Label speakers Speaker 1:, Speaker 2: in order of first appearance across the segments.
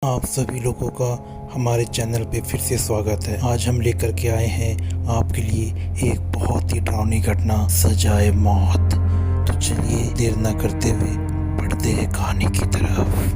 Speaker 1: आप सभी लोगों का हमारे चैनल पे फिर से स्वागत है। आज हम लेकर के आए हैं आपके लिए एक बहुत ही डरावनी घटना, सजाए मौत। तो चलिए देर न करते हुए बढ़ते हैं कहानी की तरफ।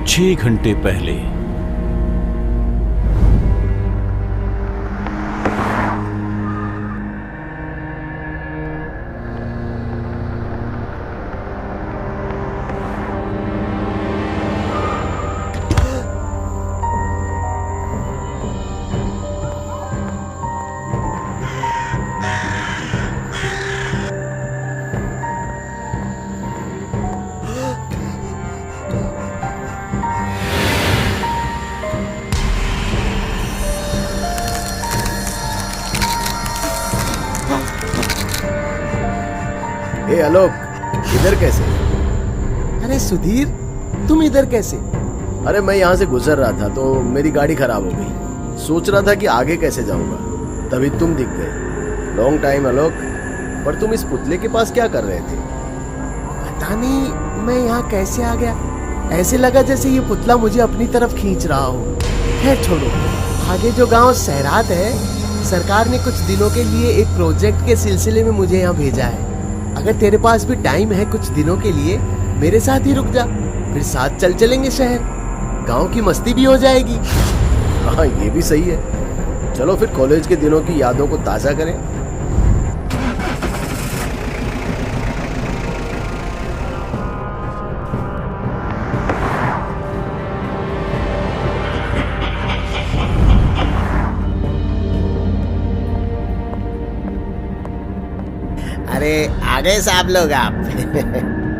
Speaker 2: 6 घंटे पहले
Speaker 3: ए आलोक, इधर कैसे?
Speaker 4: अरे सुधीर, तुम इधर कैसे?
Speaker 3: अरे मैं यहाँ से गुजर रहा था तो मेरी गाड़ी खराब हो गई। सोच रहा था कि आगे कैसे जाऊंगा, तभी तुम दिख गए। लॉन्ग टाइम आलोक। पर तुम इस पुतले के पास क्या कर रहे थे?
Speaker 4: पता नहीं मैं यहाँ कैसे आ गया। ऐसे लगा जैसे ये पुतला मुझे अपनी तरफ खींच रहा हो। खैर छोड़ो, आगे जो गांव सहरात है, सरकार ने कुछ दिनों के लिए एक प्रोजेक्ट के सिलसिले में मुझे यहाँ भेजा है। अगर तेरे पास भी टाइम है कुछ दिनों के लिए, मेरे साथ ही रुक जा, फिर साथ चल चलेंगे शहर। गांव की मस्ती भी हो जाएगी।
Speaker 3: हाँ, ये भी सही है। चलो फिर कॉलेज के दिनों की यादों को ताजा करें।
Speaker 5: अरे आ गए साहब लोग आप।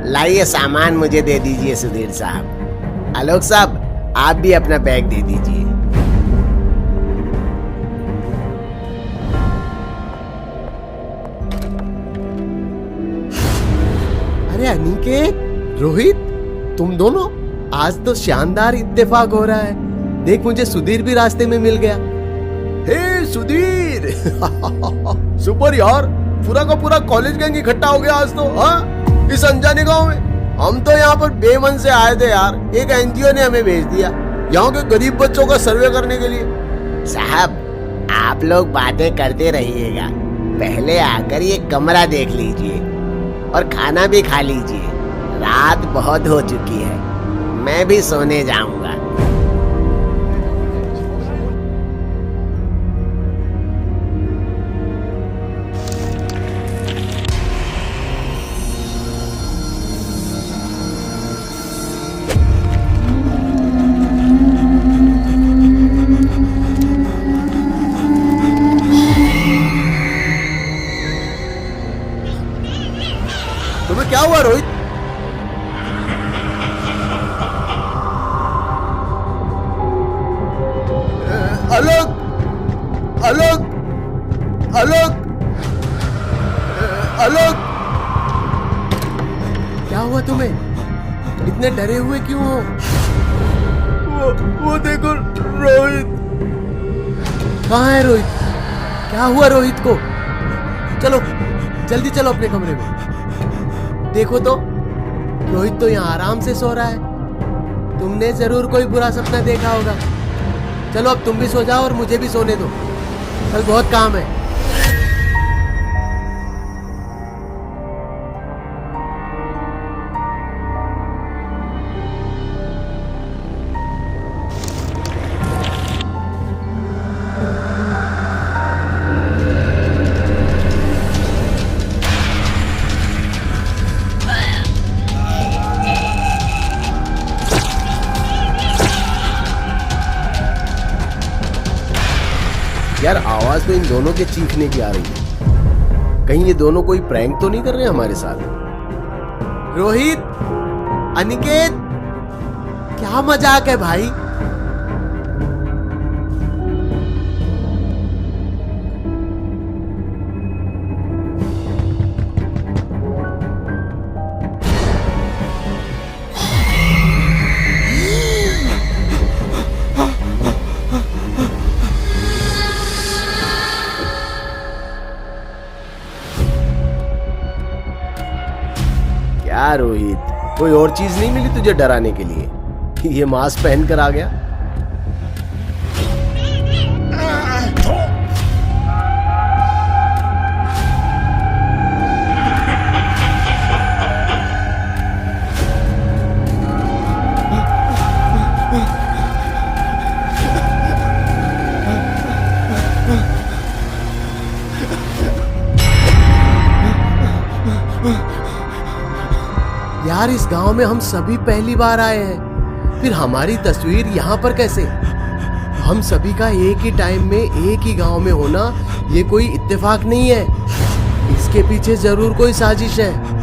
Speaker 5: लाइए सामान मुझे दे दीजिए सुधीर साहब। आलोक साहब, आप भी अपना बैग दे दीजिए।
Speaker 4: अरे अनिकेत, रोहित, तुम दोनों, आज तो शानदार इत्तेफाक हो रहा है। देख, मुझे सुधीर भी रास्ते में मिल गया।
Speaker 3: हे सुधीर! सुपर यार, पूरा का पूरा कॉलेज गैंग इकट्ठा हो गया आज तो। हाँ, इस अनजाने गांव में। हम तो यहाँ पर बेमन से आए थे यार। एक एनजीओ ने हमें भेज दिया यहाँ के गरीब बच्चों का सर्वे करने के लिए।
Speaker 5: साहब, आप लोग बातें करते रहिएगा, पहले आकर ये कमरा देख लीजिए और खाना भी खा लीजिए। रात बहुत हो चुकी है, मैं भी सोने जाऊंगा।
Speaker 3: तुम्हें क्या हुआ रोहित? आलोक, आलोक, आलोक, आलोक!
Speaker 4: क्या हुआ तुम्हें? इतने डरे हुए क्यों हो?
Speaker 3: वो देखो रोहित।
Speaker 4: कहाँ है रोहित? क्या हुआ रोहित को? चलो जल्दी चलो अपने कमरे में। देखो तो, रोहित तो यहाँ आराम से सो रहा है। तुमने जरूर कोई बुरा सपना देखा होगा। चलो अब तुम भी सो जाओ और मुझे भी सोने दो, कल बहुत काम है।
Speaker 3: यार, आवाज तो इन दोनों के चीखने की आ रही है। कहीं ये दोनों कोई प्रैंक तो नहीं कर रहे हमारे साथ?
Speaker 4: रोहित, अनिकेत, क्या मजाक है भाई?
Speaker 3: क्या रोहित, कोई और चीज नहीं मिली तुझे डराने के लिए? ये मास्क पहन कर आ गया।
Speaker 4: यार, इस गांव में हम सभी पहली बार आए हैं, फिर हमारी तस्वीर यहाँ पर कैसे? हम सभी का एक ही टाइम में एक ही गांव में होना ये कोई इत्तेफाक नहीं है। इसके पीछे जरूर कोई साजिश है।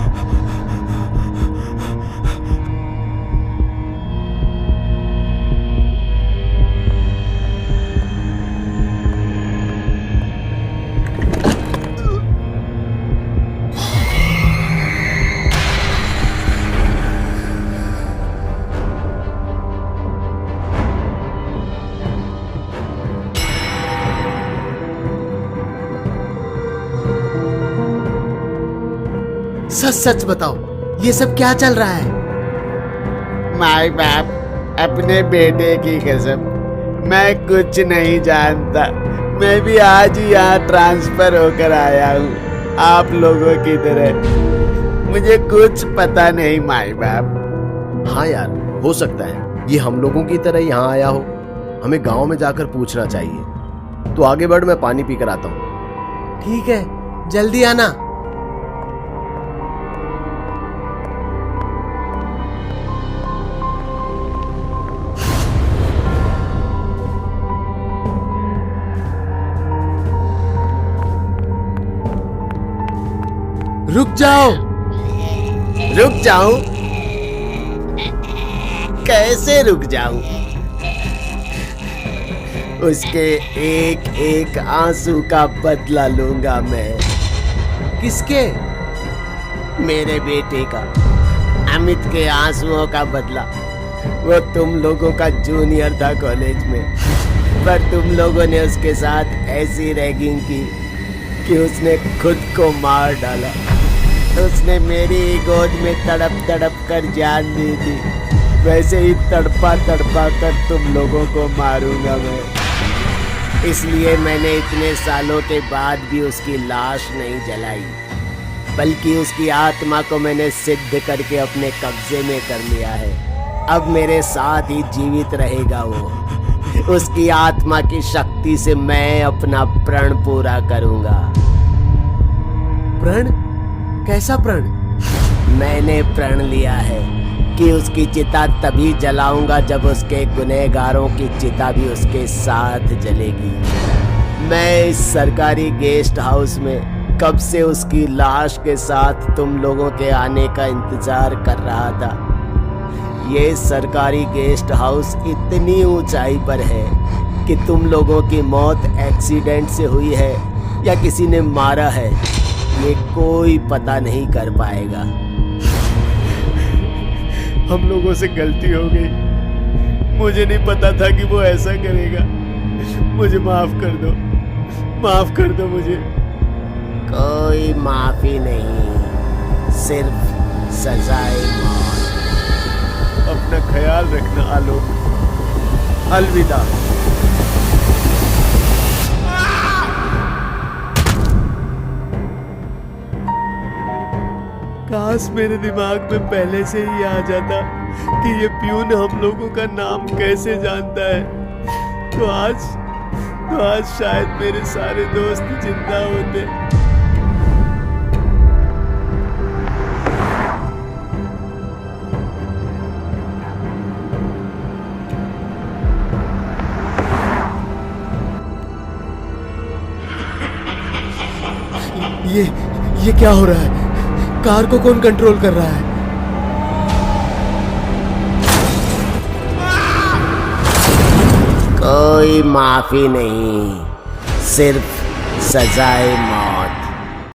Speaker 4: सच सच बताओ, ये सब क्या चल रहा है?
Speaker 5: माई बाप, अपने बेटे की कसम, मैं कुछ नहीं जानता। मैं भी आज ही यहाँ ट्रांसफर होकर आया हूँ, आप लोगों की तरह। मुझे कुछ पता नहीं माई बाप।
Speaker 3: हाँ यार, हो सकता है ये हम लोगों की तरह यहाँ आया हो। हमें गांव में जाकर पूछना चाहिए। तो आगे बढ़, मैं पानी पीकर आता हूँ।
Speaker 4: ठीक है, जल्दी आना। रुक जाओ।
Speaker 5: रुक जाऊं? कैसे रुक जाऊं? उसके एक एक आंसू का बदला लूंगा मैं।
Speaker 4: किसके?
Speaker 5: मेरे बेटे का, अमित के आंसुओं का बदला। वो तुम लोगों का जूनियर था कॉलेज में, पर तुम लोगों ने उसके साथ ऐसी रैगिंग की कि उसने खुद को मार डाला। उसने मेरी गोद में तड़प तड़प कर जान दी थी। वैसे ही तड़पा तड़पा कर तुम लोगों को मारूंगा मैं। इसलिए मैंने इतने सालों के बाद भी उसकी लाश नहीं जलाई, बल्कि उसकी आत्मा को मैंने सिद्ध करके अपने कब्जे में कर लिया है। अब मेरे साथ ही जीवित रहेगा वो। उसकी आत्मा की शक्ति से मैं अपना प्रण पूरा करूंगा।
Speaker 4: प्रण? कैसा प्रण?
Speaker 5: मैंने प्रण लिया है कि उसकी चिता तभी जलाऊंगा जब उसके गुनहगारों की चिता भी उसके साथ जलेगी। मैं इस सरकारी गेस्ट हाउस में कब से उसकी लाश के साथ तुम लोगों के आने का इंतजार कर रहा था। ये सरकारी गेस्ट हाउस इतनी ऊंचाई पर है कि तुम लोगों की मौत एक्सीडेंट से हुई है या किसी ने मारा है, ये कोई पता नहीं कर पाएगा। हम लोगों से गलती हो गई। मुझे नहीं पता था कि वो ऐसा करेगा। मुझे माफ कर दो, माफ कर दो मुझे। कोई माफी नहीं, सिर्फ सजाए मौत। अपना ख्याल रखना आलोक। अलविदा। काश मेरे दिमाग में पहले से ही आ जाता कि ये प्यून हम लोगों का नाम कैसे जानता है, तो आज शायद मेरे सारे दोस्त जिंदा होते।
Speaker 4: ये क्या हो रहा है? कार को कौन कंट्रोल कर रहा है?
Speaker 5: कोई माफी नहीं, सिर्फ सजाए मौत।